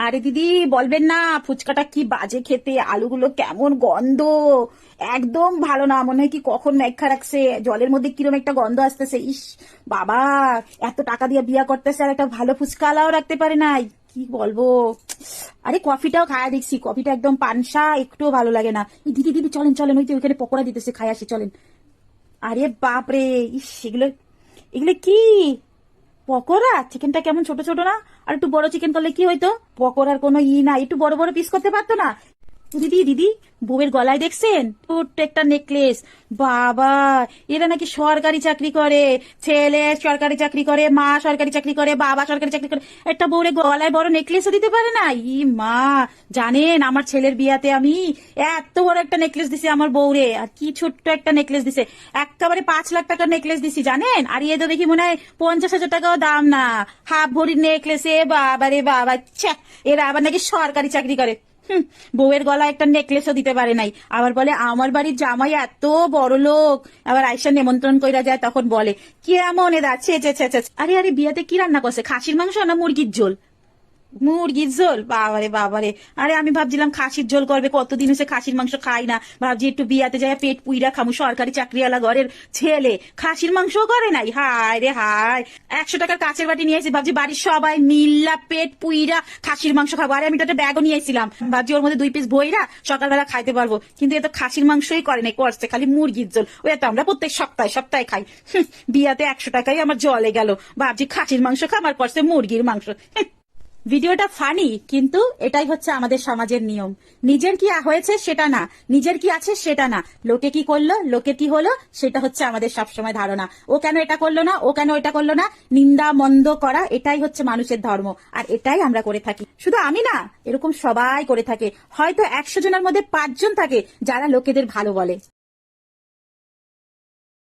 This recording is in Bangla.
আরে দিদি, বলবেন না, ফুচকাটা কি বাজে খেতে, আলুগুলো কেমন গন্ধ, একদম ভালো না। মনে হয় কি কখন মেঘা রাখছে, জলের মধ্যে কিরম একটা গন্ধ আসতেছে। ইস বাবা, এত টাকা দিয়ে বিয়া করতেছে আর একটা ভালো ফুচকালাও রাখতে পারে নাই, কি বলবো। আরে কফিটাও খায়া দেখছি, কফিটা একদম পানসা, একটুও ভালো লাগে না। এই দিদি দিদি, চলেন চলেন, ওই যে ওইখানে পকোড়া দিতেছে, খাই আসি চলেন। আরে বাপ রে, ইস এগুলো, এগুলো কি পকোড়া? চিকেনটা কেমন ছোট ছোট না? আর একটু বড় চিকেন করলে কি হইতো? পকোড়ার কোনো না, একটু বড় বড় পিস করতে পারতো না? দিদি দিদি, বউয়ের গলায় দেখছেন ছোট্ট একটা নেকলেস? বাবা, এরা নাকি সরকারি চাকরি করে, ছেলে সরকারি চাকরি করে, মা সরকারি চাকরি করে, বাবা সরকারি চাকরি করে, একটা বউরে গলায় বড় নেকলেসও দিতে পারে না? মা, জানেন আমার ছেলের বিয়াতে আমি এত বড় একটা নেকলেস দিছি আমার বউরে, আর কি ছোট্ট একটা নেকলেস দিছে, একেবারে 5 লাখ টাকার নেকলেস দিছি জানেন। আর এ তো দেখি মনে হয় 50,000 টাকাও দাম না, হাফ ভরির নেকলেস। এ বাবা রে বাবা, ছ্যা, এরা আবার নাকি সরকারি চাকরি করে। বউয়ের গলায় একটা নেকলেসও দিতে পারে নাই, আবার বলে আমার বাড়ির জামাই এত বড় লোক। আবার আইসা নিমন্ত্রণ কইরা যায়, তখন বলে কেমন এদা ছে ছে ছে ছে। আরে আরে, বিয়াতে কি রান্না করছে, খাসির মাংস না মুরগির ঝোল? মুরগির ঝোল, বাবারে বাবারে। আরে আমি ভাবছিলাম খাসির ঝোল করবে, কতদিন হয়েছে খাসির মাংস খাই না, ভাবছি একটু বিয়াতে যায় পেট পুইরা খামু, সরকারি চাকরিওয়ালা ঘরের ছেলে খাসির মাংস করে নাই। হায় রে হায়, 100 টাকার কাঁচের বাটি নিয়ে এসেছি, ভাবছি বাড়ির সবাই মিল্লা পেট পুইরা খাসির মাংস খাবো। আরে আমি তো একটা ব্যাগও নিয়ে এসেছিলাম, ভাবছি ওর মধ্যে 2 পিস বইরা সকালবেলা খাইতে পারবো, কিন্তু এ তো খাসির মাংসই করে নাই, করছে খালি মুরগির ঝোল। ওই তো আমরা প্রত্যেক সপ্তাহে সপ্তাহে খাই। বিয়াতে 100 টাকাই আমার জলে গেল, ভাবছি খাসির মাংস খামার করছে মুরগির মাংস। ভিডিওটা ফানি, কিন্তু এটাই হচ্ছে আমাদের সমাজের নিয়ম। নিজের কি হয়েছে সেটা না, নিজের কি আছে সেটা না, লোকে কি করলো, লোকে কি হলো, সেটা হচ্ছে আমাদের সবসময় ধারণা। ও কেন এটা করলো না, ও কেন এটা করলো না, নিন্দা মন্দ করা, এটাই হচ্ছে মানুষের ধর্ম। আর এটাই আমরা করে থাকি, শুধু আমি না, এরকম সবাই করে থাকে। হয়তো 100 জনের মধ্যে 5 জন থাকে যারা লোকেদের ভালো বলে।